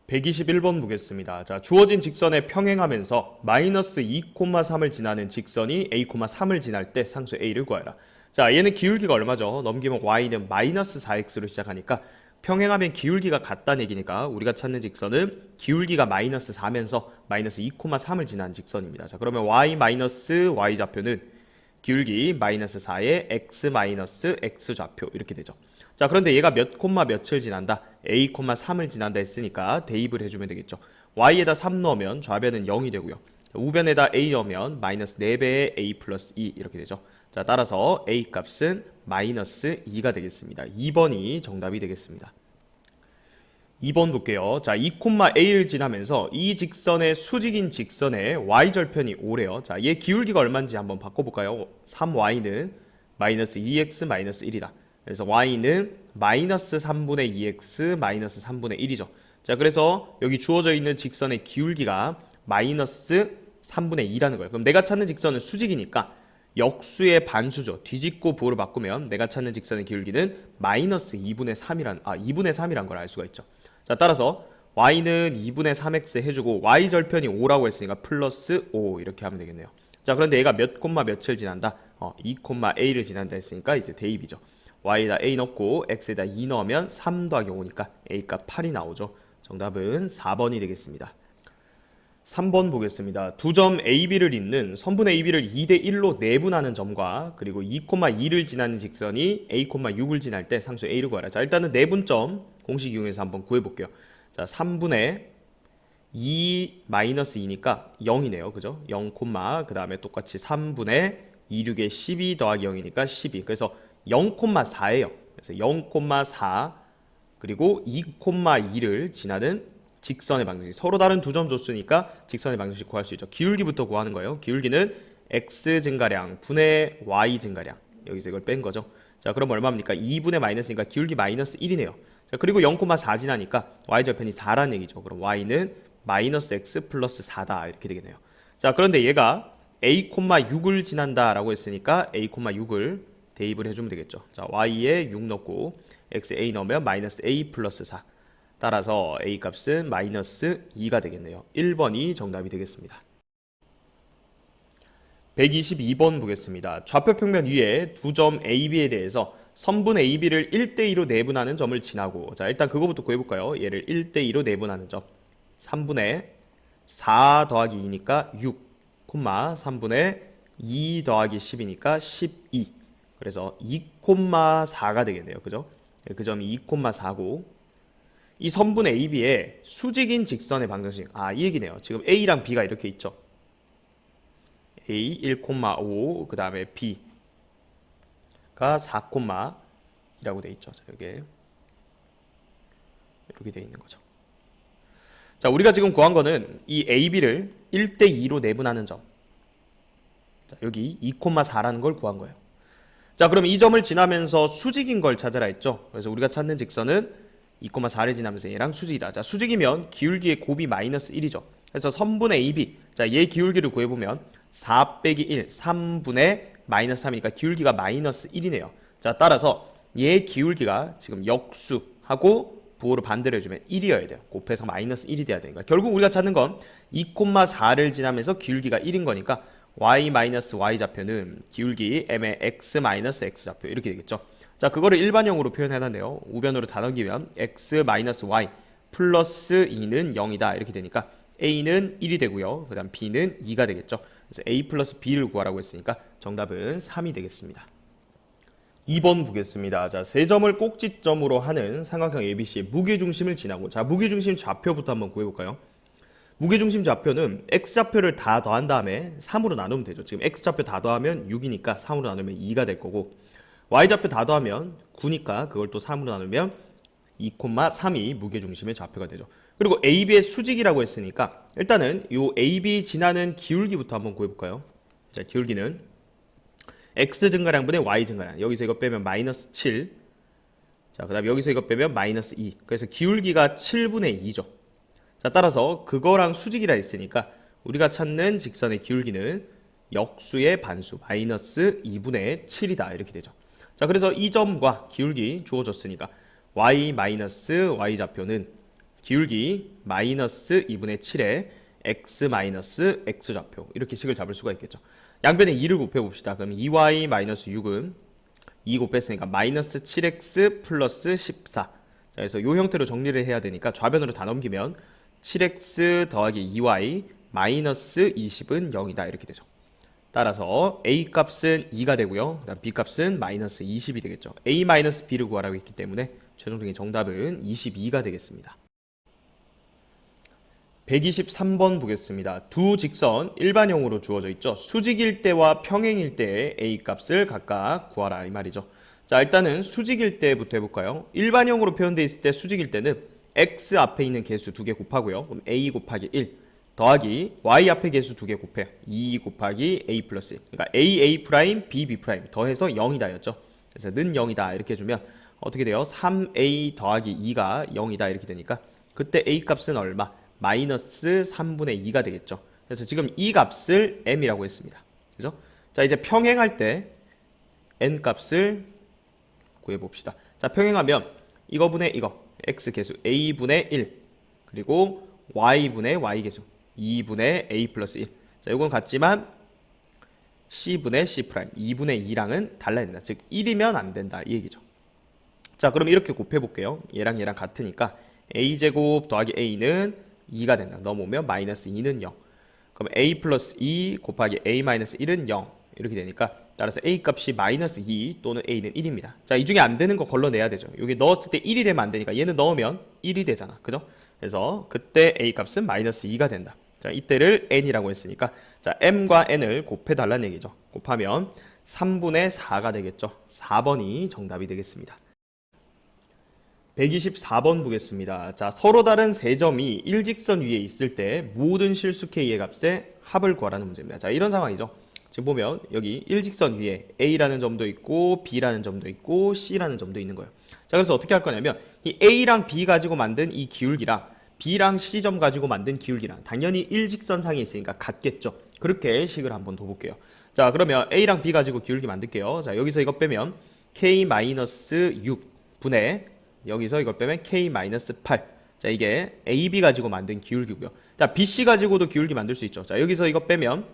121번 보겠습니다. 자, 주어진 직선에 평행하면서 마이너스 2,3을 지나는 직선이 a,3을 지날 때 상수 a를 구하라. 자, 얘는 기울기가 얼마죠? 넘기면 y는 마이너스 4x로 시작하니까 평행하면 기울기가 같다는 얘기니까 우리가 찾는 직선은 기울기가 마이너스 4면서 마이너스 2,3을 지난 직선입니다. 자, 그러면 y 마이너스 y 좌표는 기울기 마이너스 4의 x 마이너스 x 좌표 이렇게 되죠. 자, 그런데 얘가 몇 콤마 몇을 지난다? a, 3을 지난다 했으니까 대입을 해주면 되겠죠. y에다 3 넣으면 좌변은 0이 되고요. 우변에다 a 넣으면 마이너스 4배의 a 플러스 2 이렇게 되죠. 자, 따라서 a 값은 마이너스 2가 되겠습니다. 2번이 정답이 되겠습니다. 2번 볼게요. 자, 2,a를 지나면서 이 직선의 수직인 직선의 y절편이 5래요. 자, 얘 기울기가 얼마인지 한번 바꿔볼까요? 3y는 마이너스 2x 마이너스 1이다. 그래서 y는 마이너스 3분의 2x 마이너스 3분의 1이죠. 자, 그래서 여기 주어져 있는 직선의 기울기가 마이너스 3분의 2라는 거예요. 그럼 내가 찾는 직선은 수직이니까 역수의 반수죠. 뒤집고 부호를 바꾸면 내가 찾는 직선의 기울기는 마이너스 2분의 3이란 걸 알 수가 있죠. 자, 따라서 y는 2분의 3x 해주고 y절편이 5라고 했으니까 플러스 5 이렇게 하면 되겠네요. 자, 그런데 얘가 몇 콤마 몇을 지난다? 2,a를 지난다 했으니까 이제 대입이죠. y에다 a 넣고 x에다 2 넣으면 3 더하기 5니까 a값 8이 나오죠. 정답은 4번이 되겠습니다. 3번 보겠습니다. 두 점 AB를 잇는 선분 AB를 2대1로 내분하는 점과 그리고 2,2를 지나는 직선이 a,6을 지날 때 상수 a를 구하라. 자, 일단은 내분점 공식 이용해서 한번 구해볼게요. 자, 3분의 2-2니까 0이네요. 그죠? 0, 그 다음에 똑같이 3분의 2,6에 12 더하기 0이니까 12. 그래서 0,4예요. 그래서 0,4 그리고 2,2를 지나는 직선의 방정식. 서로 다른 두 점 줬으니까 직선의 방정식 구할 수 있죠. 기울기부터 구하는 거예요. 기울기는 x 증가량 분의 y 증가량. 여기서 이걸 뺀 거죠. 자, 그럼 얼마입니까? 2분의 마이너스니까 기울기 마이너스 1이네요. 자, 그리고 0,4 지나니까 y절편이 4라는 얘기죠. 그럼 y는 마이너스 x 플러스 4다 이렇게 되겠네요. 자, 그런데 얘가 a,6을 지난다라고 했으니까 a,6을 대입을 해주면 되겠죠. 자, y에 6 넣고 x a 넣으면 마이너스 a 플러스 4. 따라서 a 값은 마이너스 2가 되겠네요. 1번이 정답이 되겠습니다. 122번 보겠습니다. 좌표평면 위에 두 점 AB에 대해서 선분 AB를 1대2로 내분하는 점을 지나고, 자, 일단 그거부터 구해볼까요? 얘를 1대2로 내분하는 점 3분의 4 더하기 2니까 6, 3분의 2 더하기 10이니까 12. 그래서 2,4가 되겠네요. 그죠? 그 점이 2,4고 이 선분 AB의 수직인 직선의 방정식. 이 얘기네요. 지금 A랑 B가 이렇게 있죠. A 1,5 그 다음에 B가 4,이라고 돼 있죠. 자, 이게 이렇게 돼 있는 거죠. 자, 우리가 지금 구한 거는 이 AB를 1대2로 내분하는 점. 자, 여기 2,4라는 걸 구한 거예요. 자, 그럼 이 점을 지나면서 수직인 걸 찾으라 했죠. 그래서 우리가 찾는 직선은 2,4를 지나면서 얘랑 수직이다. 자, 수직이면 기울기의 곱이 마이너스 1이죠. 그래서 선분의 AB, 자, 얘 기울기를 구해보면 4 빼기 1, 3분의 마이너스 3이니까 기울기가 마이너스 1이네요. 자, 따라서 얘 기울기가 지금 역수하고 부호를 반대로 해주면 1이어야 돼요. 곱해서 마이너스 1이 돼야 되니까. 결국 우리가 찾는 건 2,4를 지나면서 기울기가 1인 거니까 y 마이너스 y 좌표는 기울기 m의 x 마이너스 x 좌표 이렇게 되겠죠. 자, 그거를 일반형으로 표현해놨네요. 우변으로 다 넘기면 x 마이너스 y 플러스 2는 0이다 이렇게 되니까 a는 1이 되고요. 그 다음 b는 2가 되겠죠. 그래서 a 플러스 b를 구하라고 했으니까 정답은 3이 되겠습니다. 2번 보겠습니다. 자, 세 점을 꼭지점으로 하는 삼각형 ABC의 무게중심을 지나고, 자, 무게중심 좌표부터 한번 구해볼까요? 무게중심 좌표는 x좌표를 다 더한 다음에 3으로 나누면 되죠. 지금 x좌표 다 더하면 6이니까 3으로 나누면 2가 될 거고, y좌표 다 더하면 9니까 그걸 또 3으로 나누면 2,3이 무게중심의 좌표가 되죠. 그리고 AB의 수직이라고 했으니까 일단은 이 AB 지나는 기울기부터 한번 구해볼까요? 자, 기울기는 x 증가량분의 y 증가량. 여기서 이거 빼면 마이너스 7. 자, 그 다음에 여기서 이거 빼면 마이너스 2. 그래서 기울기가 7분의 2죠. 자, 따라서 그거랑 수직이라 했으니까 우리가 찾는 직선의 기울기는 역수의 반수 마이너스 2분의 7이다 이렇게 되죠. 자, 그래서 이 점과 기울기 주어졌으니까 y 마이너스 y 좌표는 기울기 마이너스 2분의 7에 x 마이너스 x 좌표 이렇게 식을 잡을 수가 있겠죠. 양변에 2를 곱해봅시다. 그럼 2y 마이너스 6은 2 곱했으니까 마이너스 7x 플러스 14. 자, 그래서 이 형태로 정리를 해야 되니까 좌변으로 다 넘기면 7x 더하기 2y 마이너스 20은 0이다 이렇게 되죠. 따라서 a 값은 2가 되고요. 그다음 b 값은 마이너스 20이 되겠죠. a 마이너스 b를 구하라고 했기 때문에 최종적인 정답은 22가 되겠습니다. 123번 보겠습니다. 두 직선 일반형으로 주어져 있죠. 수직일 때와 평행일 때의 a 값을 각각 구하라 이 말이죠. 자, 일단은 수직일 때부터 해볼까요? 일반형으로 표현되어 있을 때 수직일 때는 x 앞에 있는 개수 2개 곱하고요. 그럼 a 곱하기 1 더하기 y 앞에 개수 2개 곱해 2 곱하기 a 플러스 1. 그러니까 a 프라임 b b 프라임 더해서 0이다 였죠. 그래서 는 0이다 이렇게 해주면 어떻게 돼요? 3a 더하기 2가 0이다 이렇게 되니까 그때 a 값은 얼마? 마이너스 3분의 2가 되겠죠. 그래서 지금 이 값을 m이라고 했습니다. 그죠? 자, 이제 평행할 때 n 값을 구해봅시다. 자, 평행하면 이거분의 이거 x 개수 a분의 1 그리고 y분의 y 개수 2분의 a 플러스 1. 자, 이건 같지만 c분의 c 프라임 2분의 2랑은 달라야 된다. 즉 1이면 안 된다 이 얘기죠. 자, 그럼 이렇게 곱해볼게요. 얘랑 얘랑 같으니까 a제곱 더하기 a는 2가 된다. 넘어오면 마이너스 2는 0. 그럼 a 플러스 2 곱하기 a 마이너스 1은 0 이렇게 되니까 따라서 a 값이 마이너스 2 또는 a는 1입니다. 자, 이 중에 안 되는 거 걸러내야 되죠. 여기 넣었을 때 1이 되면 안 되니까 얘는 넣으면 1이 되잖아. 그죠? 그래서 그때 a 값은 마이너스 2가 된다. 자, 이때를 n이라고 했으니까 자, m과 n을 곱해달라는 얘기죠. 곱하면 3분의 4가 되겠죠. 4번이 정답이 되겠습니다. 124번 보겠습니다. 자, 서로 다른 세 점이 일직선 위에 있을 때 모든 실수 k의 값의 합을 구하라는 문제입니다. 자, 이런 상황이죠. 지금 보면 여기 일직선 위에 a라는 점도 있고 b라는 점도 있고 c라는 점도 있는 거예요. 자, 그래서 어떻게 할 거냐면 이 a랑 b 가지고 만든 이 기울기랑 b랑 c점 가지고 만든 기울기랑 당연히 일직선상에 있으니까 같겠죠. 그렇게 식을 한번 둬볼게요. 자, 그러면 a랑 b 가지고 기울기 만들게요. 자, 여기서 이거 빼면 k-6 분의 여기서 이걸 빼면 k-8. 자, 이게 AB 가지고 만든 기울기고요. 자, BC 가지고도 기울기 만들 수 있죠. 자, 여기서 이거 빼면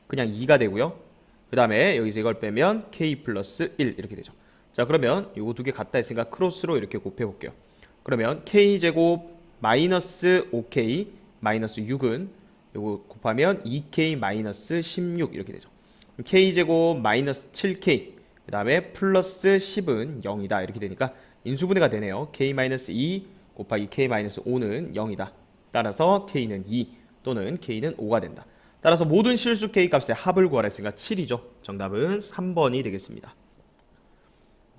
그냥 2가 되고요. 그 다음에 여기서 이걸 빼면 k 플러스 1 이렇게 되죠. 자, 그러면 요거 두 개 같다 했으니까 크로스로 이렇게 곱해 볼게요. 그러면 k제곱 마이너스 5k 마이너스 6은 요거 곱하면 2k 마이너스 16 이렇게 되죠. k제곱 마이너스 7k 그 다음에 플러스 10은 0이다 이렇게 되니까 인수분해가 되네요. k-2 곱하기 k-5는 0이다. 따라서 k는 2 또는 k는 5가 된다. 따라서 모든 실수 k 값의 합을 구하라 했으니까 7이죠. 정답은 3번이 되겠습니다.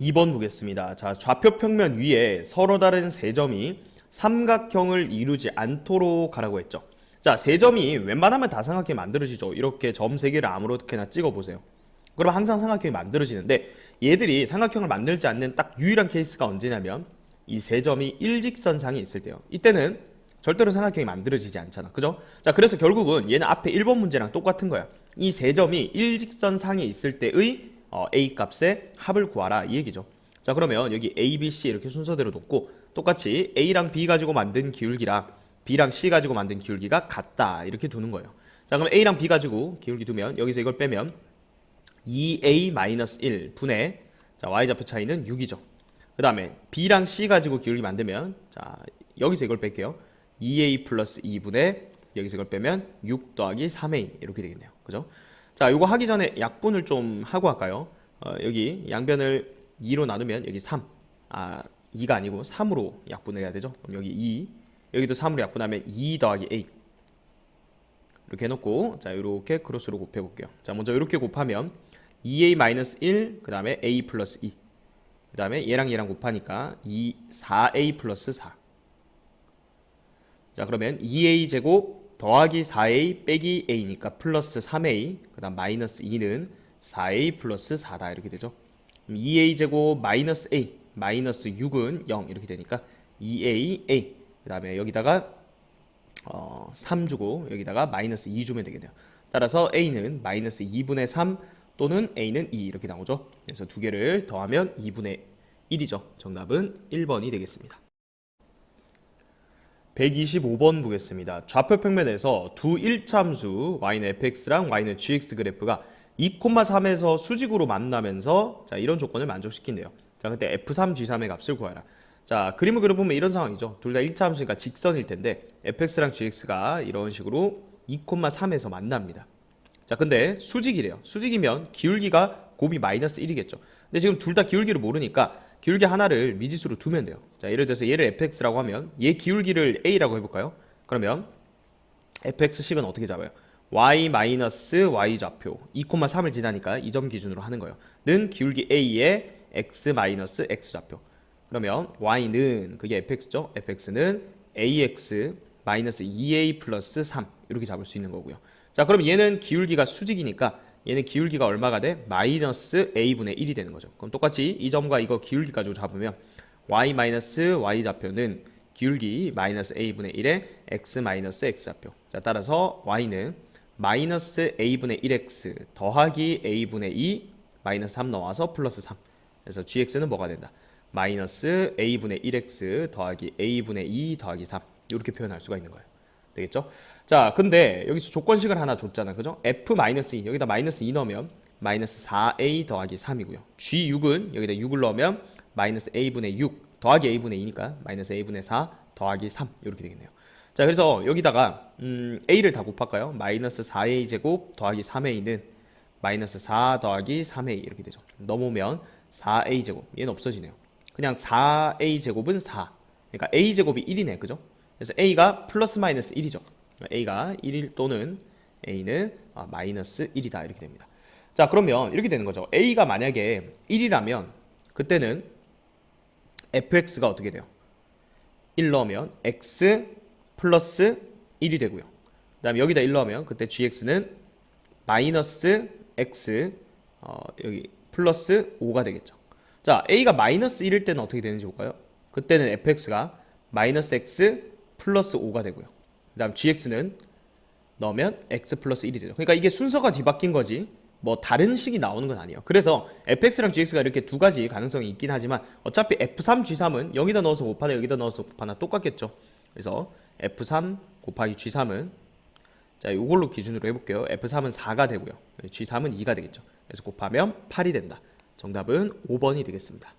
2번 보겠습니다. 자, 좌표 평면 위에 서로 다른 세 점이 삼각형을 이루지 않도록 하라고 했죠. 자, 세 점이 웬만하면 다 삼각형이 만들어지죠. 이렇게 점 세 개를 아무렇게나 찍어보세요. 그럼 항상 삼각형이 만들어지는데 얘들이 삼각형을 만들지 않는 딱 유일한 케이스가 언제냐면 이 세 점이 일직선상에 있을 때요. 이때는 절대로 삼각형이 만들어지지 않잖아. 그죠? 자, 그래서 결국은 얘는 앞에 1번 문제랑 똑같은 거야. 이 세 점이 일직선상에 있을 때의 a 값의 합을 구하라 이 얘기죠. 자, 그러면 여기 a, b, c 이렇게 순서대로 놓고 똑같이 a랑 b 가지고 만든 기울기랑 b랑 c 가지고 만든 기울기가 같다 이렇게 두는 거예요. 자, 그럼 a랑 b 가지고 기울기 두면 여기서 이걸 빼면 2a-1 분의 자, y좌표 차이는 6이죠. 그 다음에 b랑 c 가지고 기울기 만들면 자, 여기서 이걸 뺄게요. 2a 플러스 2분의 여기서 이걸 빼면 6 더하기 3a 이렇게 되겠네요. 그죠? 자, 요거 하기 전에 약분을 좀 하고 할까요? 여기 양변을 2로 나누면 여기 3 2가 아니고 3으로 약분을 해야 되죠. 그럼 여기 2 여기도 3으로 약분하면 2 더하기 a 이렇게 해놓고 자, 이렇게 크로스로 곱해볼게요. 자, 먼저 이렇게 곱하면 2a-1 그 다음에 a 플러스 2 그 다음에 얘랑 얘랑 곱하니까 4a 플러스 4. 자, 그러면 2a 제곱 더하기 4a 빼기 a니까 플러스 3a 그 다음 마이너스 2는 4a 플러스 4다 이렇게 되죠. 2a 제곱 마이너스 a 마이너스 6은 0 이렇게 되니까 2aa 그 다음에 여기다가 3 주고 여기다가 마이너스 2 주면 되겠네요. 따라서 a는 마이너스 2분의 3 또는 a는 2 이렇게 나오죠. 그래서 두 개를 더하면 2분의 1이죠. 정답은 1번이 되겠습니다. 125번 보겠습니다. 좌표 평면에서 두 일차함수 y는 fx랑 y는 gx 그래프가 2,3에서 수직으로 만나면서 자 이런 조건을 만족시킨대요. 자 그때 f3, g3의 값을 구하라. 자 그림을 그려보면 이런 상황이죠. 둘 다 일차함수니까 직선일 텐데 fx랑 gx가 이런 식으로 2,3에서 만납니다. 자 근데 수직이래요. 수직이면 기울기가 곱이 마이너스 1이겠죠. 근데 지금 둘 다 기울기를 모르니까 기울기 하나를 미지수로 두면 돼요. 자 예를 들어서 얘를 fx라고 하면 얘 기울기를 a라고 해볼까요? 그러면 fx식은 어떻게 잡아요? y 마이너스 y 좌표 2,3을 지나니까 이 점 기준으로 하는 거예요. 는 기울기 a의 x 마이너스 x 좌표. 그러면 y는 그게 fx죠. fx는 ax 마이너스 2a 플러스 3 이렇게 잡을 수 있는 거고요. 자 그럼 얘는 기울기가 수직이니까 얘는 기울기가 얼마가 돼? 마이너스 a분의 1이 되는 거죠. 그럼 똑같이 이 점과 이거 기울기 가지고 잡으면 y 마이너스 y 좌표는 기울기 마이너스 a분의 1의 x 마이너스 x 좌표. 자 따라서 y는 마이너스 a분의 1x 더하기 a분의 2 마이너스 3 넣어서 플러스 3. 그래서 gx는 뭐가 된다? 마이너스 a분의 1x 더하기 a분의 2 더하기 3 이렇게 표현할 수가 있는 거예요. 되겠죠? 자 근데 여기서 조건식을 하나 줬잖아. 그죠? f-2 여기다 마이너스 2 넣으면 마이너스 4a 더하기 3이고요. g6은 여기다 6을 넣으면 마이너스 a분의 6 더하기 a분의 2니까 마이너스 a분의 4 더하기 3 이렇게 되겠네요. 자 그래서 여기다가 a를 다 곱할까요? 마이너스 4a 제곱 더하기 3a는 마이너스 4 더하기 3a 이렇게 되죠. 넘으면 4a 제곱 얘는 없어지네요. 그냥 4a 제곱은 4 그러니까 a 제곱이 1이네. 그죠? 그래서 a가 플러스 마이너스 1이죠. a가 1 또는 a는 마이너스 1이다 이렇게 됩니다. 자 그러면 이렇게 되는 거죠. a가 만약에 1이라면 그때는 fx가 어떻게 돼요? 1 넣으면 x 플러스 1이 되고요. 그 다음에 여기다 1 넣으면 그때 gx는 마이너스 x 여기 플러스 5가 되겠죠. 자 a가 마이너스 1일 때는 어떻게 되는지 볼까요? 그때는 fx가 마이너스 x 플러스 5가 되고요. 그 다음 gx는 넣으면 x 플러스 1이 되죠. 그러니까 이게 순서가 뒤바뀐 거지 뭐 다른 식이 나오는 건 아니에요. 그래서 fx랑 gx가 이렇게 두 가지 가능성이 있긴 하지만 어차피 f3, g3은 여기다 넣어서 곱하나 여기다 넣어서 곱하나 똑같겠죠. 그래서 f3 곱하기 g3은 자 이걸로 기준으로 해볼게요. f3은 4가 되고요. g3은 2가 되겠죠. 그래서 곱하면 8이 된다. 정답은 5번이 되겠습니다.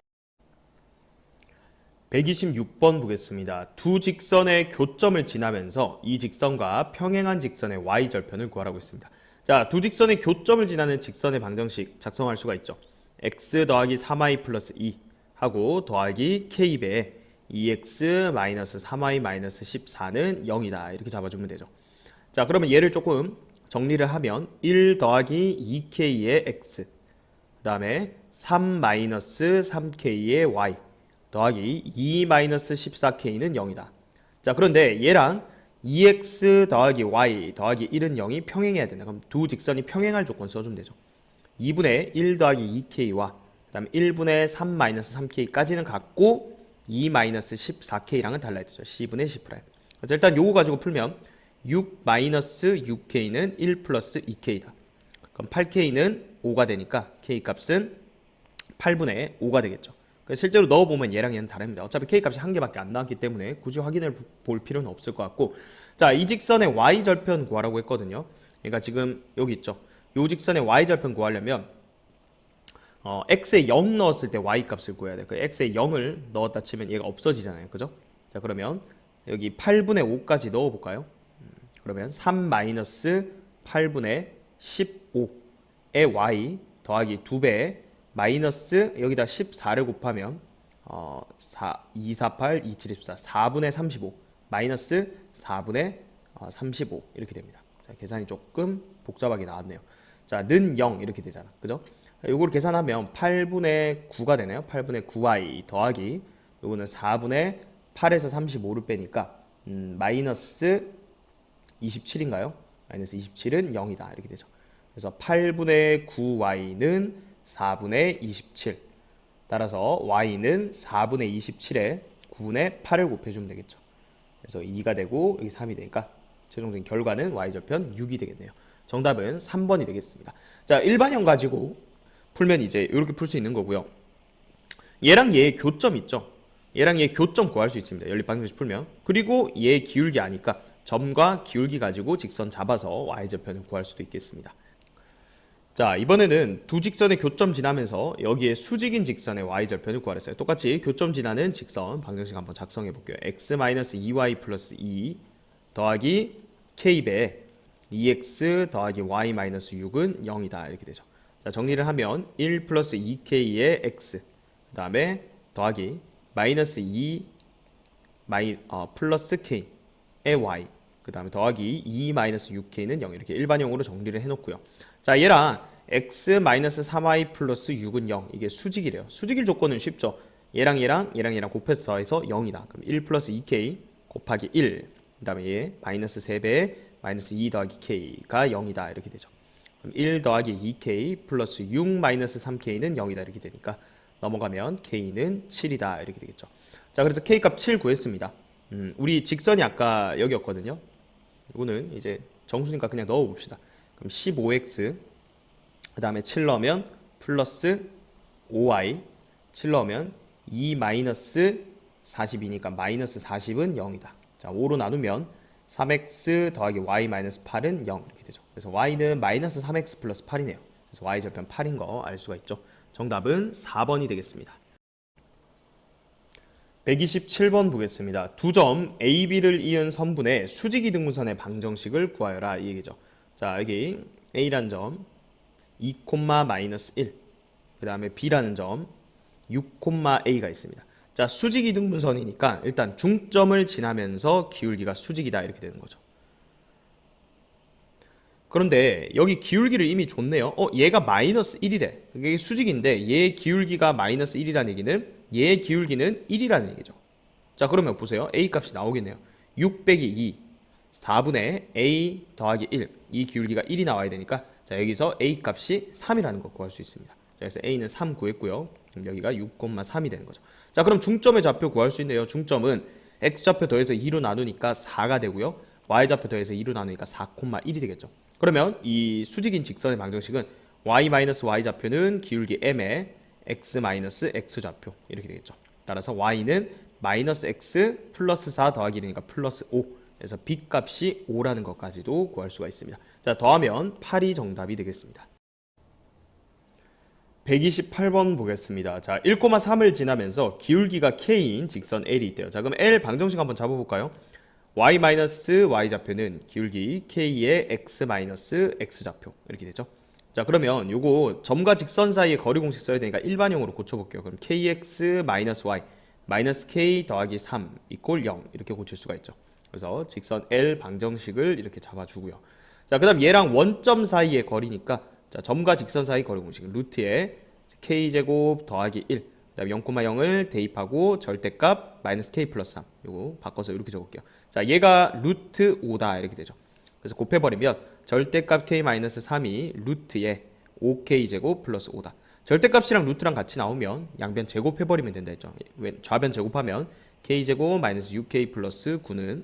126번 보겠습니다. 두 직선의 교점을 지나면서 이 직선과 평행한 직선의 y절편을 구하라고 했습니다. 자, 두 직선의 교점을 지나는 직선의 방정식 작성할 수가 있죠. x 더하기 3y 플러스 2 하고 더하기 k배에 2x 마이너스 3y 마이너스 14는 0이다. 이렇게 잡아주면 되죠. 자, 그러면 얘를 조금 정리를 하면 1 더하기 2k의 x 그 다음에 3 마이너스 3k의 y 더하기 2-14k는 0이다. 자 그런데 얘랑 2x 더하기 y 더하기 1은 0이 평행해야 된다. 그럼 두 직선이 평행할 조건 써주면 되죠. 2분의 1 더하기 2k와 그 다음에 1분의 3-3k까지는 같고 2-14k랑은 달라야 되죠. c분의 c'. 그래서 일단 요거 가지고 풀면 6-6k는 1 플러스 2k다. 그럼 8k는 5가 되니까 k 값은 8분의 5가 되겠죠. 실제로 넣어보면 얘랑 얘는 다릅니다. 어차피 K값이 한 개밖에 안 나왔기 때문에 굳이 확인을 볼 필요는 없을 것 같고 자, 이 직선의 Y절편 구하라고 했거든요. 그러니까 지금 여기 있죠. 이 직선의 Y절편 구하려면 X에 0 넣었을 때 Y값을 구해야 돼요. 그 X에 0을 넣었다 치면 얘가 없어지잖아요. 그죠? 자, 그러면 여기 8분의 5까지 넣어볼까요? 그러면 3-8분의 15의 Y 더하기 2배 마이너스 여기다 14를 곱하면 2, 4, 8, 2, 7, 14 4분의 35 마이너스 4분의 35 이렇게 됩니다. 자, 계산이 조금 복잡하게 나왔네요. 자, 는 0 이렇게 되잖아. 그죠? 요걸 계산하면 8분의 9가 되네요. 8분의 9y 더하기 요거는 4분의 8에서 35를 빼니까 마이너스 27인가요? 마이너스 27은 0이다. 이렇게 되죠. 그래서 8분의 9y는 4분의 27 따라서 y는 4분의 27에 9분의 8을 곱해주면 되겠죠. 그래서 2가 되고 여기 3이 되니까 최종적인 결과는 y절편 6이 되겠네요. 정답은 3번이 되겠습니다. 자, 일반형 가지고 풀면 이제 이렇게 풀 수 있는 거고요. 얘랑 얘의 교점 있죠. 얘랑 얘 교점 구할 수 있습니다. 연립 방정식 풀면. 그리고 얘 기울기 아니까 점과 기울기 가지고 직선 잡아서 y절편을 구할 수도 있겠습니다. 자, 이번에는 두 직선의 교점 지나면서 여기에 수직인 직선의 y절편을 구하랬어요. 똑같이 교점 지나는 직선 방정식 한번 작성해 볼게요. x-2y 플러스 2 더하기 k배 2x 더하기 y-6은 0이다. 이렇게 되죠. 자, 정리를 하면 1 플러스 2k의 x 그 다음에 더하기 마이너스 2 플러스 k의 y 그 다음에 더하기 2 마이너스 6k는 0 이렇게 일반형으로 정리를 해놓고요. 자, 얘랑 x-3y 플러스 6은 0 이게 수직이래요. 수직일 조건은 쉽죠. 얘랑 곱해서 더해서 0이다. 그럼 1 플러스 2k 곱하기 1 그 다음에 얘 마이너스 3배 마이너스 2 더하기 k가 0이다. 이렇게 되죠. 그럼 1 더하기 2k 플러스 6 마이너스 3k는 0이다. 이렇게 되니까 넘어가면 k는 7이다. 이렇게 되겠죠. 자, 그래서 k값 7 구했습니다. 우리 직선이 아까 여기였거든요. 이거는 이제 정수니까 그냥 넣어봅시다. 그럼 15x 그 다음에 7 넣으면 플러스 5y 7 넣으면 2 마이너스 42니까 마이너스 40은 0이다. 자, 5로 나누면 3x 더하기 y 마이너스 8은 0 이렇게 되죠. 그래서 y는 마이너스 3x 플러스 8이네요. 그래서 y절편 8인 거 알 수가 있죠. 정답은 4번이 되겠습니다. 127번 보겠습니다. 두 점 A, B를 이은 선분의 수직이등분선의 방정식을 구하여라 이 얘기죠. 자, 여기 A라는 점 2, 마이너스 1 그 다음에 B라는 점 6, A가 있습니다. 자, 수직이등분선이니까 일단 중점을 지나면서 기울기가 수직이다 이렇게 되는 거죠. 그런데 여기 기울기를 이미 줬네요. 얘가 마이너스 1이래. 이게 수직인데 얘 기울기가 마이너스 1이라는 얘기는 얘 기울기는 1이라는 얘기죠. 자, 그러면 보세요. A 값이 나오겠네요. 6 빼기 2 4분의 A 더하기 1 이 기울기가 1이 나와야 되니까 자, 여기서 A 값이 3이라는 걸 구할 수 있습니다. 자, 그래서 A는 3 구했고요. 그럼 여기가 6, 3이 되는 거죠. 자, 그럼 중점의 좌표 구할 수 있네요. 중점은 X좌표 더해서 2로 나누니까 4가 되고요. Y좌표 더해서 2로 나누니까 4, 1이 되겠죠. 그러면 이 수직인 직선의 방정식은 y-y좌표는 기울기 m의 x-x좌표 이렇게 되겠죠. 따라서 y는 마이너스 x 플러스 4 더하기 1이니까 플러스 5 그래서 b 값이 5라는 것까지도 구할 수가 있습니다. 자, 더하면 8이 정답이 되겠습니다. 128번 보겠습니다. 자, 1,3을 지나면서 기울기가 k인 직선 L이 있대요. 자, 그럼 L 방정식 한번 잡아볼까요? y-y좌표는 기울기 k의 x-x좌표 이렇게 되죠. 자, 그러면 요거 점과 직선 사이의 거리 공식 써야 되니까 일반형으로 고쳐볼게요. 그럼 kx-y 마이너스 k 더하기 3 이꼴 0 이렇게 고칠 수가 있죠. 그래서 직선 L 방정식을 이렇게 잡아주고요. 자, 그 다음 얘랑 원점 사이의 거리니까 자, 점과 직선 사이 거리 공식 루트에 k제곱 더하기 1 그다음에 0,0을 대입하고 절대값 마이너스 k 플러스 3 요거 바꿔서 이렇게 적을게요. 자, 얘가 루트 5다 이렇게 되죠. 그래서 곱해버리면 절대값 k 마이너스 3이 루트에 5k 제곱 플러스 5다. 절대값이랑 루트랑 같이 나오면 양변 제곱해버리면 된다 했죠. 좌변 제곱하면 k 제곱 마이너스 6k 플러스 9는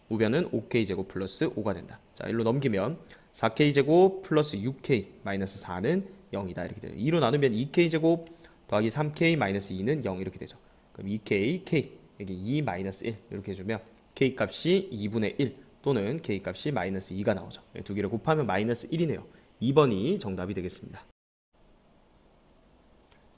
우변은 5k 제곱 플러스 5가 된다. 자, 일로 넘기면 4k 제곱 플러스 6k 마이너스 4는 0이다 이렇게 돼요. 2로 나누면 2k 제곱 더하기 3k 마이너스 2는 0 이렇게 되죠. 그럼 2k, k 여기 2 마이너스 1 이렇게 해주면 k 값이 2분의 1 또는 k 값이 마이너스 2가 나오죠. 두 개를 곱하면 마이너스 1이네요. 2번이 정답이 되겠습니다.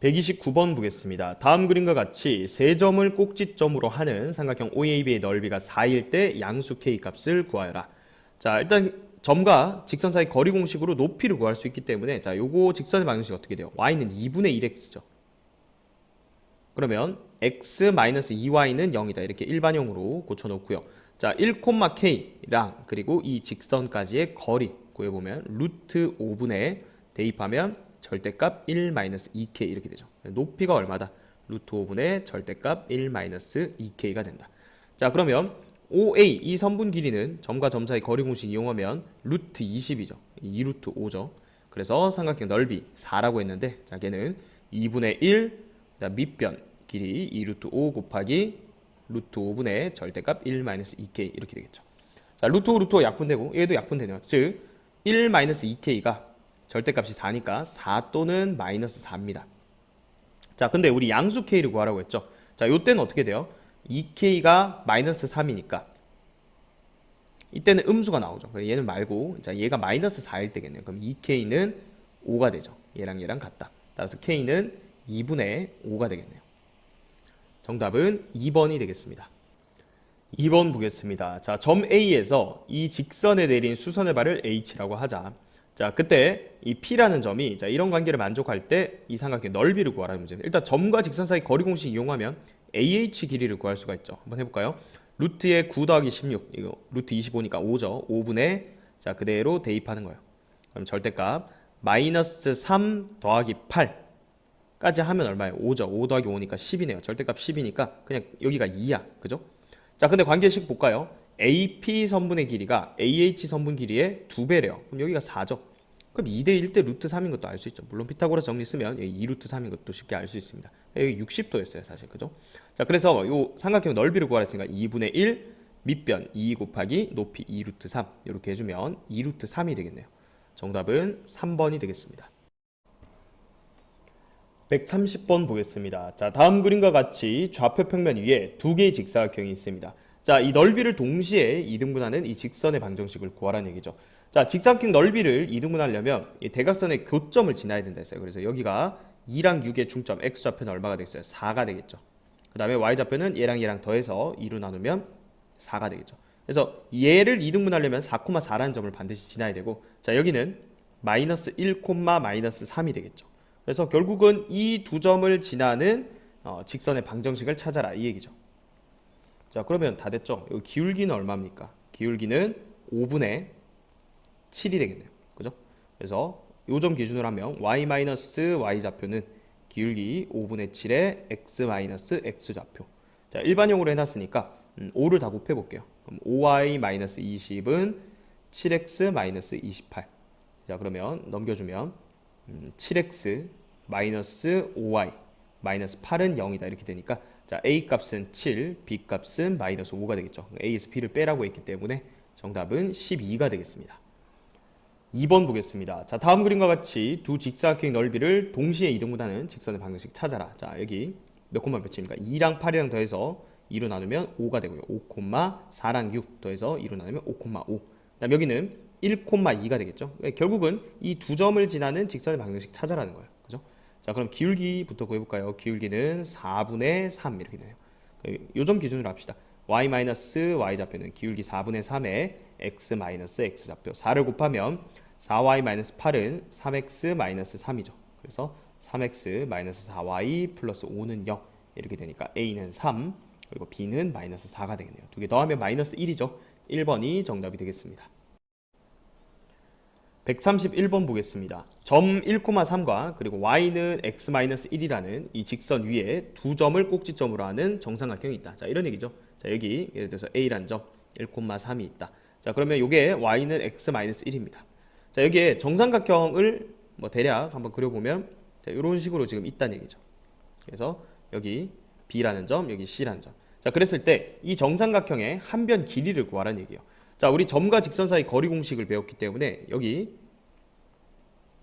129번 보겠습니다. 다음 그림과 같이 세 점을 꼭지점으로 하는 삼각형 OAB의 넓이가 4일 때 양수 k 값을 구하여라. 자, 일단 점과 직선 사이 거리 공식으로 높이를 구할 수 있기 때문에 자, 요거 직선의 방정식이 어떻게 돼요? y는 2분의 1x죠. 그러면 x-2y는 0이다. 이렇게 일반형으로 고쳐놓고요. 자, 1,k랑 그리고 이 직선까지의 거리 구해보면 루트 5분의 대입하면 절대값 1-2k 이렇게 되죠. 높이가 얼마다? 루트 5분의 절대값 1-2k가 된다. 자, 그러면 OA 이 선분 길이는 점과 점 사이 거리 공식 이용하면 루트 20이죠. 2루트 5죠. 그래서 삼각형 넓이 4라고 했는데 자, 걔는 2분의 1 밑변 길이 2루트 5 곱하기 루트 5분의 절대값 1-2k 이렇게 되겠죠. 자, 루트 5 루트 5 약분되고 얘도 약분되네요. 즉 1-2k가 절대값이 4니까 4 또는 마이너스 4입니다. 자, 근데 우리 양수 k를 구하라고 했죠. 자, 요때는 어떻게 돼요? 2k가 마이너스 3이니까 이때는 음수가 나오죠. 얘는 말고 자, 얘가 마이너스 4일 때겠네요. 그럼 2k는 5가 되죠. 얘랑 얘랑 같다. 따라서 k는 2분의 5가 되겠네요. 정답은 2번이 되겠습니다. 2번 보겠습니다. 자, 점 A에서 이 직선에 내린 수선의 발을 H라고 하자. 자, 그때 이 P라는 점이 자, 이런 관계를 만족할 때 이 삼각형 넓이를 구하라는 문제입니다. 일단 점과 직선 사이 거리 공식 이용하면 AH 길이를 구할 수가 있죠. 한번 해볼까요? 루트에 9 더하기 16, 이거 루트 25니까 5죠. 5분의 자, 그대로 대입하는 거예요. 그럼 절대값 마이너스 3 더하기 8까지 하면 얼마예요? 5죠. 5 더하기 5니까 10이네요. 절대값 10이니까 그냥 여기가 2야. 그죠? 자, 근데 관계식 볼까요? AP 선분의 길이가 AH 선분 길이의 2배래요. 그럼 여기가 4죠. 그럼 2대1 때 루트 3인 것도 알 수 있죠. 물론 피타고라스 정리 쓰면 여기 2루트 3인 것도 쉽게 알 수 있습니다. 여기 60도였어요, 사실. 그죠? 자, 그래서 요 삼각형 넓이를 구하라 했으니까 2분의 1 밑변 2 곱하기 높이 2루트 3 이렇게 해주면 2루트 3이 되겠네요. 정답은 3번이 되겠습니다. 130번 보겠습니다. 자, 다음 그림과 같이 좌표 평면 위에 두 개의 직사각형이 있습니다. 자, 이 넓이를 동시에 이등분하는 이 직선의 방정식을 구하라는 얘기죠. 자, 직사각형 넓이를 이등분하려면 이 대각선의 교점을 지나야 된다 했어요. 그래서 여기가 2랑 6의 중점 x좌표는 얼마가 되겠어요? 4가 되겠죠. 그 다음에 y좌표는 얘랑 얘랑 더해서 2로 나누면 4가 되겠죠. 그래서 얘를 이등분하려면 4,4라는 점을 반드시 지나야 되고, 자, 여기는 마이너스 1, 마이너스 3이 되겠죠. 그래서 결국은 이 두 점을 지나는 직선의 방정식을 찾아라 이 얘기죠. 자, 그러면 다 됐죠? 여기 기울기는 얼마입니까? 기울기는 5분의 7이 되겠네요. 그죠? 그래서 요 점 기준으로 하면 y 좌표는 기울기 5분의 7의 x 좌표. 자, 일반용으로 해놨으니까 5를 다 곱해볼게요. 그럼 5y-20은 7x-28. 자, 그러면 넘겨주면 7x 마이너스 5y 마이너스 8은 0이다 이렇게 되니까 자, a 값은 7, b 값은 마이너스 5가 되겠죠. a에서 b를 빼라고 했기 때문에 정답은 12가 되겠습니다. 2번 보겠습니다. 자, 다음 그림과 같이 두 직사각형 넓이를 동시에 이등분하는 직선의 방정식 찾아라. 자, 여기 몇 콤마 몇입니까? 2랑 8이랑 더해서 2로 나누면 5가 되고요. 5, 4랑 6 더해서 2로 나누면 5,5. 그다음 여기는 1,2가 되겠죠. 결국은 이 두 점을 지나는 직선의 방정식 찾아라는 거예요. 그죠? 자, 그럼 기울기부터 구해볼까요? 기울기는 4분의 3 이렇게 되네요. 요 점 기준으로 합시다. y 좌표는 기울기 4분의 3의 x 좌표. 4를 곱하면 4y-8은 3x-3이죠. 그래서 3x-4y 플러스 5는 0 이렇게 되니까 a는 3 그리고 b는 마이너스 4가 되겠네요. 두 개 더하면 마이너스 1이죠. 1번이 정답이 되겠습니다. 131번 보겠습니다. 점 1,3과 그리고 y는 x-1이라는 이 직선 위에 두 점을 꼭지점으로 하는 정삼각형이 있다. 자, 이런 얘기죠. 자, 여기 예를 들어서 a라는 점 1,3이 있다. 자, 그러면 이게 y는 x-1입니다. 자, 여기에 정삼각형을 뭐 대략 한번 그려보면 자, 이런 식으로 지금 있다는 얘기죠. 그래서 여기 b라는 점, 여기 c라는 점. 자, 그랬을 때 이 정삼각형의 한 변 길이를 구하라는 얘기예요. 자, 우리 점과 직선 사이 거리 공식을 배웠기 때문에 여기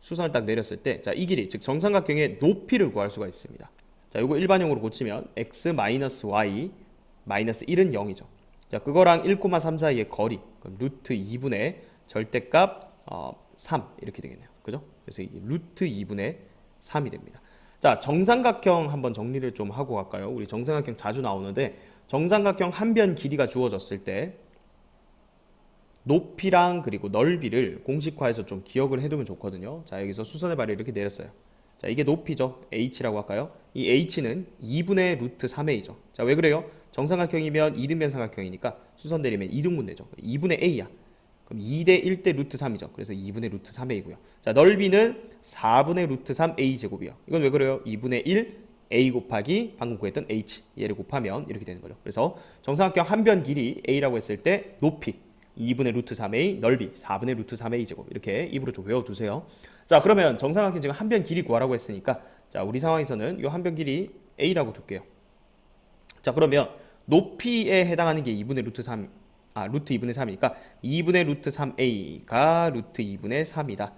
수선을 딱 내렸을 때 자, 이 길이 즉 정삼각형의 높이를 구할 수가 있습니다. 자, 요거 일반용으로 고치면 x-y 1은 0이죠. 자, 그거랑 1,3 사이의 거리 그럼 루트 2분의 절대값 3 이렇게 되겠네요. 그죠? 그래서 이 루트 2분의 3이 됩니다. 자, 정삼각형 한번 정리를 좀 하고 갈까요? 우리 정삼각형 자주 나오는데 정삼각형 한 변 길이가 주어졌을 때 높이랑 그리고 넓이를 공식화해서 좀 기억을 해두면 좋거든요. 자, 여기서 수선의 발을 이렇게 내렸어요. 자, 이게 높이죠. h라고 할까요? 이 h는 2분의 루트 3a죠. 자, 왜 그래요? 정삼각형이면 이등변 삼각형이니까 수선 내리면 이등분 되죠. 2분의 a야. 그럼 2대 1대 루트 3이죠. 그래서 2분의 루트 3a고요. 자, 넓이는 4분의 루트 3a 제곱이요. 이건 왜 그래요? 2분의 1 a 곱하기 방금 구했던 h 얘를 곱하면 이렇게 되는 거죠. 그래서 정삼각형 한 변 길이 a라고 했을 때 높이 2분의 루트 3a, 넓이 4분의 루트 3a 제곱 이렇게 입으로 좀 외워두세요. 자, 그러면 정삼각형 지금 한 변 길이 구하라고 했으니까 자, 우리 상황에서는 이 한 변 길이 a라고 둘게요. 자, 그러면 높이에 해당하는 게 2분의 루트 3, 루트 2분의 3이니까 2분의 루트 3a가 루트 2분의 3이다.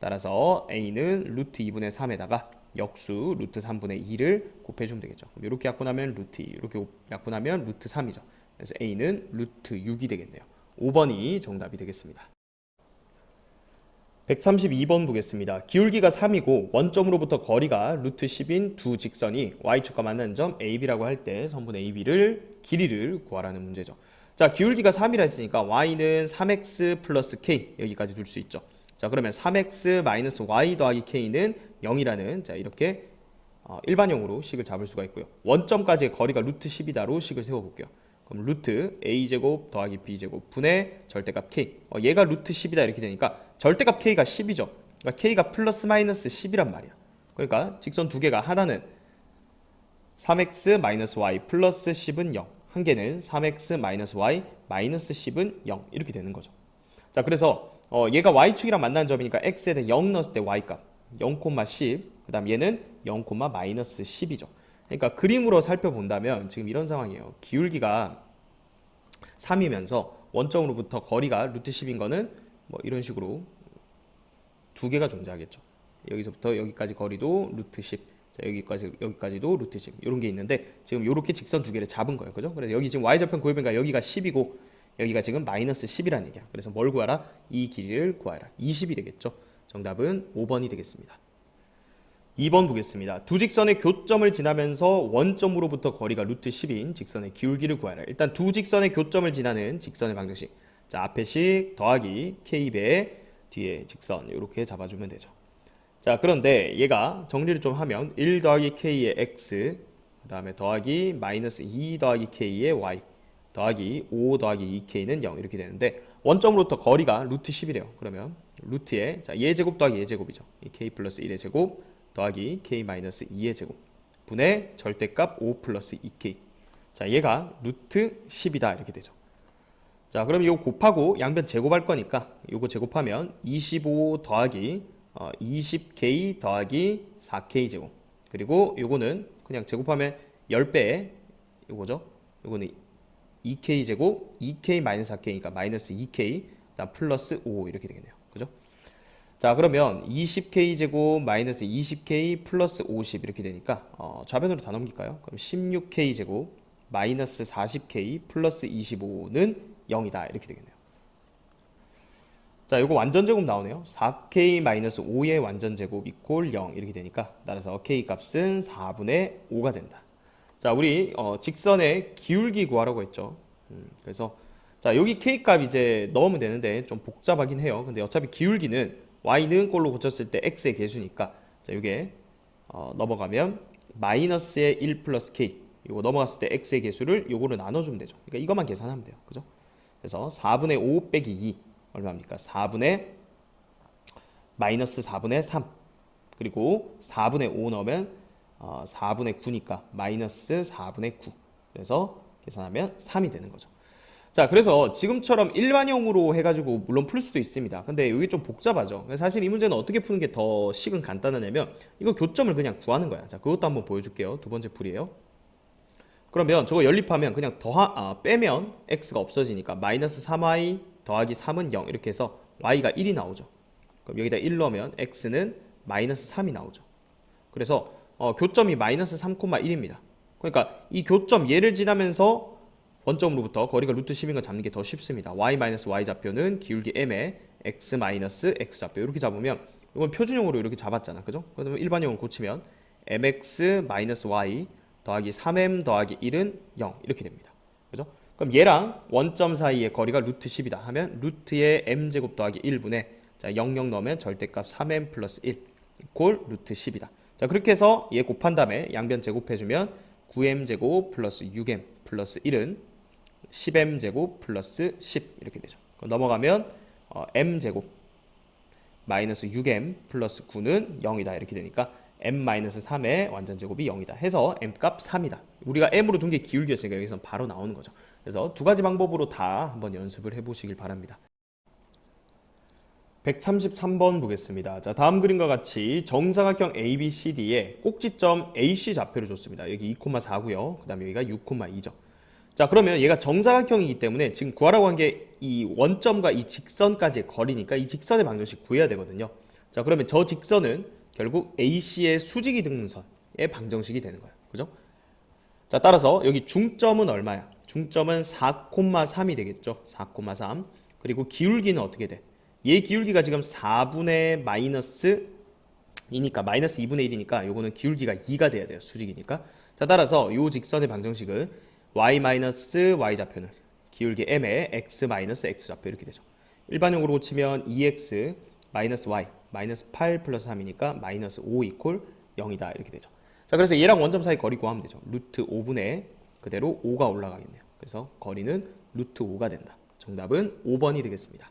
따라서 a는 루트 2분의 3에다가 역수 루트 3분의 2를 곱해주면 되겠죠. 그럼 이렇게 약분하면 루트 2, 이렇게 약분하면 루트 3이죠. 그래서 A는 루트 6이 되겠네요. 5번이 정답이 되겠습니다. 132번 보겠습니다. 기울기가 3이고 원점으로부터 거리가 루트 10인 두 직선이 y축과 만나는 점 AB라고 할 때 선분 AB를 길이를 구하라는 문제죠. 자, 기울기가 3이라 했으니까 y는 3x 플러스 k 여기까지 둘 수 있죠. 자, 그러면 3x 마이너스 y 더하기 k는 0이라는 자 이렇게 일반형으로 식을 잡을 수가 있고요. 원점까지의 거리가 루트 10이다로 식을 세워볼게요. 그럼 루트 a제곱 더하기 b제곱 분의 절대값 k 얘가 루트 10이다 이렇게 되니까 절대값 k가 10이죠. 그러니까 k가 플러스 마이너스 10이란 말이야. 그러니까 직선 두 개가 하나는 3x 마이너스 y 플러스 10은 0, 한 개는 3x 마이너스 y 마이너스 10은 0 이렇게 되는 거죠. 자, 그래서 얘가 y축이랑 만나는 점이니까 x에다 0 넣었을 때 y값 0,10, 그 다음 얘는 0, 마이너스 10이죠. 그러니까 그림으로 살펴본다면 지금 이런 상황이에요. 기울기가 3이면서 원점으로부터 거리가 루트 10인 거는 뭐 이런 식으로 두 개가 존재하겠죠. 여기서부터 여기까지 거리도 루트 10, 자, 여기까지도 루트 10 이런 게 있는데 지금 이렇게 직선 두 개를 잡은 거예요. 그죠? 그래서 여기 지금 y절편 구해보니까 여기가 10이고 여기가 지금 마이너스 10이라는 얘기야. 그래서 뭘 구하라? 이 길이를 구하라. 20이 되겠죠. 정답은 5번이 되겠습니다. 2번 보겠습니다. 두 직선의 교점을 지나면서 원점으로부터 거리가 루트 10인 직선의 기울기를 구하라. 일단 두 직선의 교점을 지나는 직선의 방정식. 자, 앞에 식 더하기 k배 뒤에 직선 이렇게 잡아주면 되죠. 자, 그런데 얘가 정리를 좀 하면 1 더하기 k의 x 그 다음에 더하기 마이너스 2 더하기 k의 y 더하기 5 더하기 2k는 0 이렇게 되는데 원점으로부터 거리가 루트 10이래요. 그러면 루트에 자, 얘제곱 더하기 얘제곱이죠. k 플러스 1의 제곱 더하기 k 마이너스 2의 제곱 분의 절대값 5 플러스 2k. 자, 얘가 루트 10이다 이렇게 되죠. 자, 그럼 이거 곱하고 양변 제곱할 거니까 이거 제곱하면 25 더하기 20k 더하기 4k 제곱 그리고 요거는 그냥 제곱하면 10배 요거죠. 요거는 2k 제곱 2k 마이너스 4k니까 마이너스 2k 그다음 플러스 5 이렇게 되겠네요. 그죠? 자, 그러면 20k 제곱 마이너스 20k 플러스 50 이렇게 되니까 좌변으로 다 넘길까요? 그럼 16k 제곱 마이너스 40k 플러스 25는 0이다 이렇게 되겠네요. 자, 요거 완전 제곱 나오네요. 4k 마이너스 5의 완전 제곱 이퀄 0 이렇게 되니까 따라서 k 값은 4분의 5가 된다. 자, 우리 직선의 기울기 구하라고 했죠. 그래서 자, 여기 k 값 이제 넣으면 되는데 좀 복잡하긴 해요. 근데 어차피 기울기는 y는 꼴로 고쳤을 때 x의 개수니까 자, 이게 넘어가면 마이너스의 1 플러스 k 이거 넘어갔을 때 x의 개수를 요거를 나눠주면 되죠. 그러니까 이것만 계산하면 돼요. 그죠? 그래서 4분의 5 빼기 2 얼마입니까? 4분의 마이너스 4분의 3 그리고 4분의 5 넣으면 4분의 9니까 마이너스 4분의 9 그래서 계산하면 3이 되는 거죠. 자, 그래서 지금처럼 일반형으로 해가지고 물론 풀 수도 있습니다. 근데 여기 좀 복잡하죠. 사실 이 문제는 어떻게 푸는 게 더 식은 간단하냐면 이거 교점을 그냥 구하는 거야. 자, 그것도 한번 보여줄게요. 두 번째 풀이에요. 그러면 저거 연립하면 그냥 빼면 x가 없어지니까 마이너스 3y 더하기 3은 0 이렇게 해서 y가 1이 나오죠. 그럼 여기다 1 넣으면 x는 마이너스 3이 나오죠. 그래서 교점이 마이너스 3,1입니다. 그러니까 이 교점 얘를 지나면서 원점으로부터 거리가 루트 10인 거 잡는 게 더 쉽습니다. y-y 좌표는 기울기 m에 x-x 좌표 이렇게 잡으면 이건 표준형으로 이렇게 잡았잖아. 그죠? 그러면 일반형으로 고치면 mx-y 더하기 3m 더하기 1은 0 이렇게 됩니다. 그죠? 그럼 얘랑 원점 사이의 거리가 루트 10이다 하면 루트의 m제곱 더하기 1분의 자, 00 넣으면 절대값 3m 플러스 1 이퀄 루트 10이다. 자, 그렇게 해서 얘 곱한 다음에 양변 제곱해주면 9m제곱 플러스 6m 플러스 1은 10m제곱 플러스 10 이렇게 되죠. 그럼 넘어가면 m제곱 마이너스 6m 플러스 9는 0이다 이렇게 되니까 m-3의 완전 제곱이 0이다 해서 m값 3이다. 우리가 m으로 둔 게 기울기였으니까 여기서 바로 나오는 거죠. 그래서 두 가지 방법으로 다 한번 연습을 해보시길 바랍니다. 133번 보겠습니다. 자, 다음 그림과 같이 정사각형 ABCD에 꼭지점 AC 좌표를 줬습니다. 여기 2,4고요. 그 다음에 여기가 6,2죠. 자, 그러면 얘가 정사각형이기 때문에 지금 구하라고 한 게 이 원점과 이 직선까지의 거리니까 이 직선의 방정식 구해야 되거든요. 자, 그러면 저 직선은 결국 AC의 수직이등분선의 방정식이 되는 거예요. 그죠? 자, 따라서 여기 중점은 얼마야? 중점은 4,3이 되겠죠. 4,3. 그리고 기울기는 어떻게 돼? 얘 기울기가 지금 4분의 마이너스 2니까 마이너스 2분의 1이니까 요거는 기울기가 2가 돼야 돼요. 수직이니까. 자, 따라서 요 직선의 방정식은 y 마이너스 y 좌표는 기울기 m의 x 마이너스 x 좌표 이렇게 되죠. 일반용으로 고치면 2x 마이너스 y 마이너스 8 플러스 3이니까 마이너스 5 이퀄 0이다 이렇게 되죠. 자, 그래서 얘랑 원점 사이 거리 구하면 되죠. 루트 5분의 그대로 5가 올라가겠네요. 그래서 거리는 루트 5가 된다. 정답은 5번이 되겠습니다.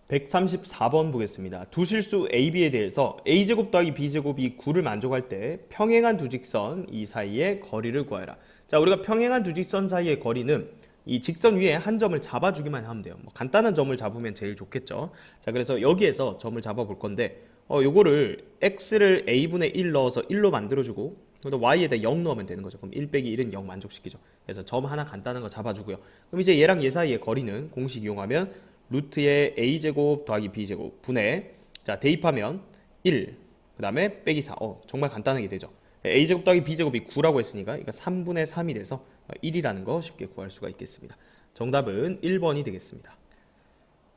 134번 보겠습니다. 두 실수 A, B에 대해서 A제곱 더하기 B제곱이 9를 만족할 때 평행한 두 직선 이 사이의 거리를 구하라. 자, 우리가 평행한 두 직선 사이의 거리는 이 직선 위에 한 점을 잡아주기만 하면 돼요. 뭐 간단한 점을 잡으면 제일 좋겠죠. 자, 그래서 여기에서 점을 잡아볼 건데 요거를 x를 a분의 1 넣어서 1로 만들어주고 또 y에다 0 넣으면 되는 거죠. 그럼 1 빼기 1은 0 만족시키죠. 그래서 점 하나 간단한 거 잡아주고요. 그럼 이제 얘랑 얘 사이의 거리는 공식 이용하면 루트의 a제곱 더하기 b제곱 분의 자 대입하면 1, 그 다음에 빼기 4. 정말 간단하게 되죠. a제곱 더하기 b제곱이 9라고 했으니까 이거 3분의 3이 돼서 1이라는 거 쉽게 구할 수가 있겠습니다. 정답은 1번이 되겠습니다.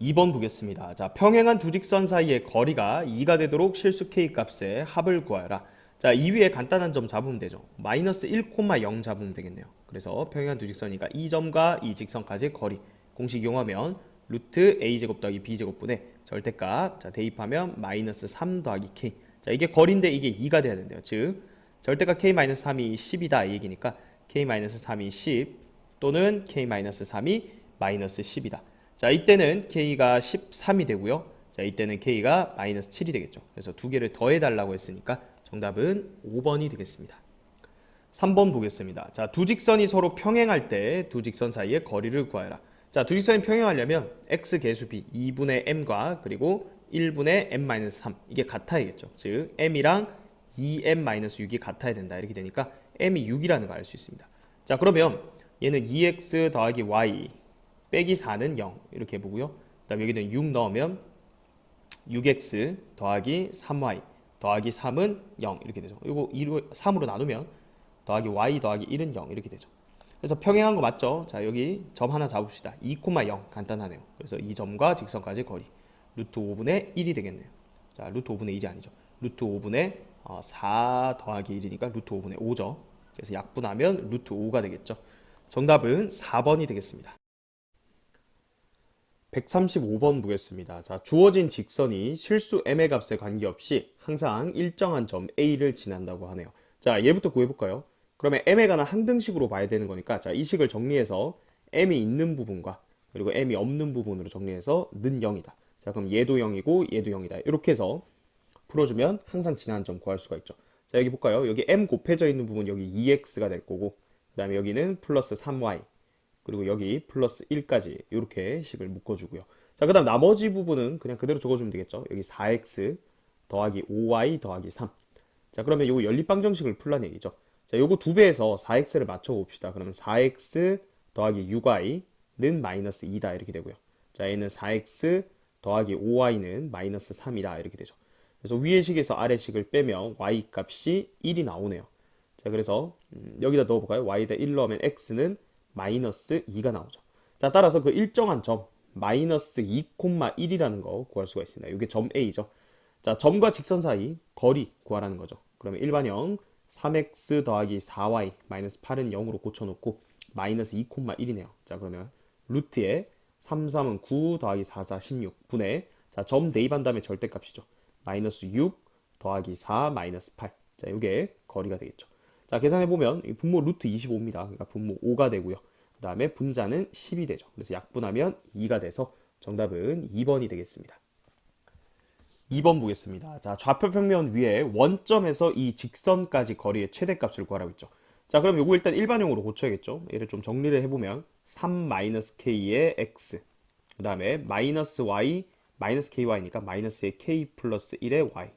2번 보겠습니다. 자, 평행한 두 직선 사이의 거리가 2가 되도록 실수 k 값의 합을 구하라. 자, 이 위에 간단한 점 잡으면 되죠. 마이너스 1,0 잡으면 되겠네요. 그래서 평행한 두 직선이니까 이 점과 이 직선까지의 거리 공식 이용하면 루트 a제곱 더하기 b제곱 분의 절대값 자 대입하면 마이너스 3 더하기 k. 자, 이게 거리인데 이게 2가 돼야 된대요. 즉 절대값 k-3이 10이다 이 얘기니까 k-3이 10 또는 k-3이 마이너스 10이다. 자, 이때는 k가 13이 되고요. 자, 이때는 k가 마이너스 7이 되겠죠. 그래서 두 개를 더해달라고 했으니까 정답은 5번이 되겠습니다. 3번 보겠습니다. 자, 두 직선이 서로 평행할 때 두 직선 사이의 거리를 구하라. 자, 두 직선이 평행하려면 x 개수 b 2분의 m과 그리고 1분의 m-3 이게 같아야겠죠. 즉 m이랑 2m-6이 같아야 된다 이렇게 되니까 m이 6이라는 걸 알 수 있습니다. 자, 그러면 얘는 2x 더하기 y 빼기 4는 0 이렇게 해보고요. 그 다음 여기는 6 넣으면 6x 더하기 3y 더하기 3은 0 이렇게 되죠. 이거 3으로 나누면 더하기 y 더하기 1은 0 이렇게 되죠. 그래서 평행한 거 맞죠? 자, 여기 점 하나 잡읍시다. 2,0 간단하네요. 그래서 이 점과 직선까지 거리 루트 5분의 1이 되겠네요. 자, 루트 5분의 1이 아니죠. 루트 5분의 4 더하기 1이니까 루트 5분의 5죠. 그래서 약분하면 루트 5가 되겠죠. 정답은 4번이 되겠습니다. 135번 보겠습니다. 자, 주어진 직선이 실수 m의 값에 관계없이 항상 일정한 점 A를 지난다고 하네요. 자, 얘부터 구해볼까요? 그러면 m에 관한 항등식으로 봐야 되는 거니까 자, 이 식을 정리해서 m이 있는 부분과 그리고 m이 없는 부분으로 정리해서 는 0이다. 자, 그럼 얘도 0이고 얘도 0이다. 이렇게 해서 풀어주면 항상 지나는 점 구할 수가 있죠. 자, 여기 볼까요? 여기 m 곱해져 있는 부분 여기 2x가 될 거고 그 다음에 여기는 플러스 3y 그리고 여기 플러스 1까지 이렇게 식을 묶어주고요. 자, 그 다음 나머지 부분은 그냥 그대로 적어주면 되겠죠. 여기 4x 더하기 5y 더하기 3. 자, 그러면 요거 연립방정식을 풀란 얘기죠. 자, 요거 두 배에서 4x를 맞춰 봅시다. 그러면 4x 더하기 6y는 마이너스 2다 이렇게 되고요. 자, 얘는 4x 더하기 5y는 마이너스 3이다 이렇게 되죠. 그래서 위의 식에서 아래 식을 빼면 y 값이 1이 나오네요. 자, 그래서 여기다 넣어볼까요? y에다 1 넣으면 x는 마이너스 2가 나오죠. 자, 따라서 그 일정한 점 마이너스 2,1이라는 거 구할 수가 있습니다. 이게 점 A죠. 자, 점과 직선 사이 거리 구하라는 거죠. 그러면 일반형 3x 더하기 4y 마이너스 8은 0으로 고쳐놓고 마이너스 2,1이네요. 자, 그러면 루트에 3, 3은 9 더하기 4, 4, 16 분의 자, 점 대입한 다음에 절대값이죠. 마이너스 6 더하기 4 마이너스 8. 자, 이게 거리가 되겠죠. 자, 계산해보면 분모 루트 25입니다. 그러니까 분모 5가 되고요. 그 다음에 분자는 10이 되죠. 그래서 약분하면 2가 돼서 정답은 2번이 되겠습니다. 2번 보겠습니다. 자, 좌표 평면 위에 원점에서 이 직선까지 거리의 최대값을 구하라고 했죠. 자, 그럼 요거 일단 일반형으로 고쳐야겠죠. 얘를 좀 정리를 해보면 3-k의 x 그 다음에 마이너스 y 마이너스 ky니까 마이너스의 k 플러스 1의 y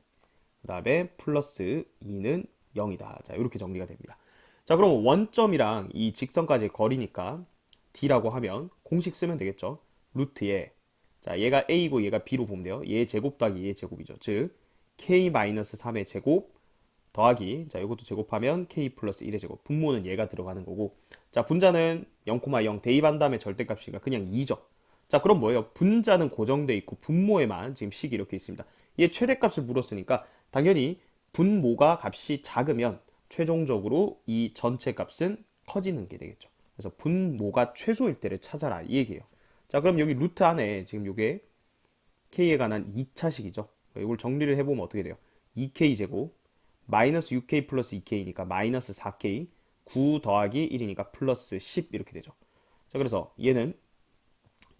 그 다음에 플러스 2는 0이다. 자, 이렇게 정리가 됩니다. 자, 그럼 원점이랑 이 직선까지의 거리니까 d라고 하면 공식 쓰면 되겠죠. 루트에 자, 얘가 a고 얘가 b로 보면 돼요. 얘 제곱 더하기 얘 제곱이죠. 즉 k-3의 제곱 더하기, 자, 이것도 제곱하면 k 플러스 1의 제곱. 분모는 얘가 들어가는 거고, 자, 분자는 0,0 대입한 다음에 절대값이니까 그냥 2죠. 자, 그럼 뭐예요? 분자는 고정돼 있고 분모에만 지금 식이 이렇게 있습니다. 얘 최대값을 물었으니까 당연히 분모가 값이 작으면 최종적으로 이 전체 값은 커지는 게 되겠죠. 그래서 분모가 최소일 때를 찾아라 이 얘기예요. 자, 그럼 여기 루트 안에 지금 요게 k에 관한 2차식이죠. 이걸 정리를 해보면 어떻게 돼요? 2k 제곱 마이너스 6k 플러스 2k니까 마이너스 4k 9 더하기 1이니까 플러스 10 이렇게 되죠. 자, 그래서 얘는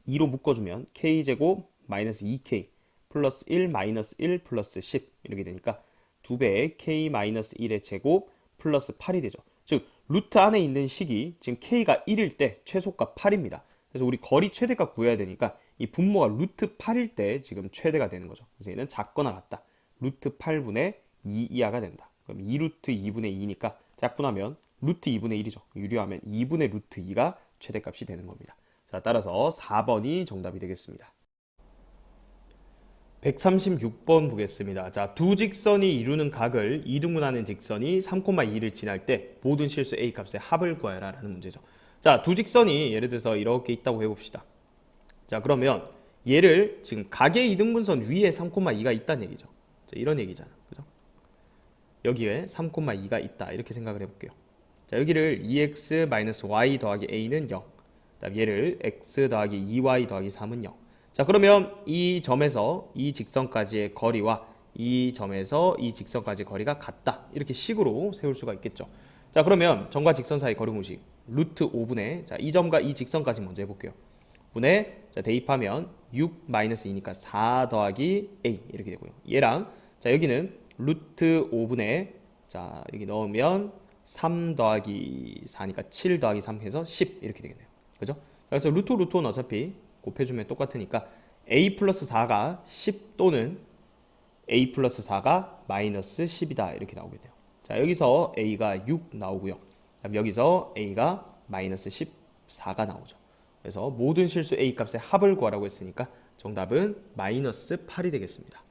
2로 묶어주면 k제곱 마이너스 2k 플러스 1 마이너스 1 플러스 10 이렇게 되니까 2배의 k 마이너스 1의 제곱 플러스 8이 되죠. 즉 루트 안에 있는 식이 지금 k가 1일 때 최소값 8입니다. 그래서 우리 거리 최대값 구해야 되니까 이 분모가 루트 8일 때 지금 최대가 되는 거죠. 그래서 얘는 작거나 같다. 루트 8분의 2 이하가 된다. 그럼 2루트 2분의 2니까 작분하면 루트 2분의 1이죠. 유리하면 2분의 루트 2가 최대값이 되는 겁니다. 자, 따라서 4번이 정답이 되겠습니다. 136번 보겠습니다. 자, 두 직선이 이루는 각을 이등분하는 직선이 3,2를 지날 때 모든 실수 A 값의 합을 구하라 라는 문제죠. 자, 두 직선이 예를 들어서 이렇게 있다고 해봅시다. 자, 그러면 얘를 지금 각의 이등분선 위에 3,2가 있다는 얘기죠. 자, 이런 얘기잖아. 그죠? 여기에 3,2가 있다. 이렇게 생각을 해볼게요. 자, 여기를 2x-y 더하기 a는 0. 그다음 얘를 x 더하기 2y 더하기 3은 0. 자, 그러면 이 점에서 이 직선까지의 거리와 이 점에서 이 직선까지의 거리가 같다. 이렇게 식으로 세울 수가 있겠죠. 자, 그러면 점과 직선 사이 거리 공식 루트 5분의, 자, 이 점과 이 직선까지 먼저 해볼게요. 분의, 자, 대입하면 6 마이너스 2니까 4 더하기 a 이렇게 되고요. 얘랑, 자, 여기는 루트 5분의, 자, 여기 넣으면 3 더하기 4니까 7 더하기 3 해서 10 이렇게 되겠네요. 그죠? 그래서 루트는 어차피 곱해주면 똑같으니까 a 플러스 4가 10 또는 a 플러스 4가 마이너스 10이다 이렇게 나오게 돼요. 자, 여기서 a가 6 나오고요. 그다음 여기서 a가 마이너스 14가 나오죠. 그래서 모든 실수 a 값의 합을 구하라고 했으니까 정답은 마이너스 8이 되겠습니다.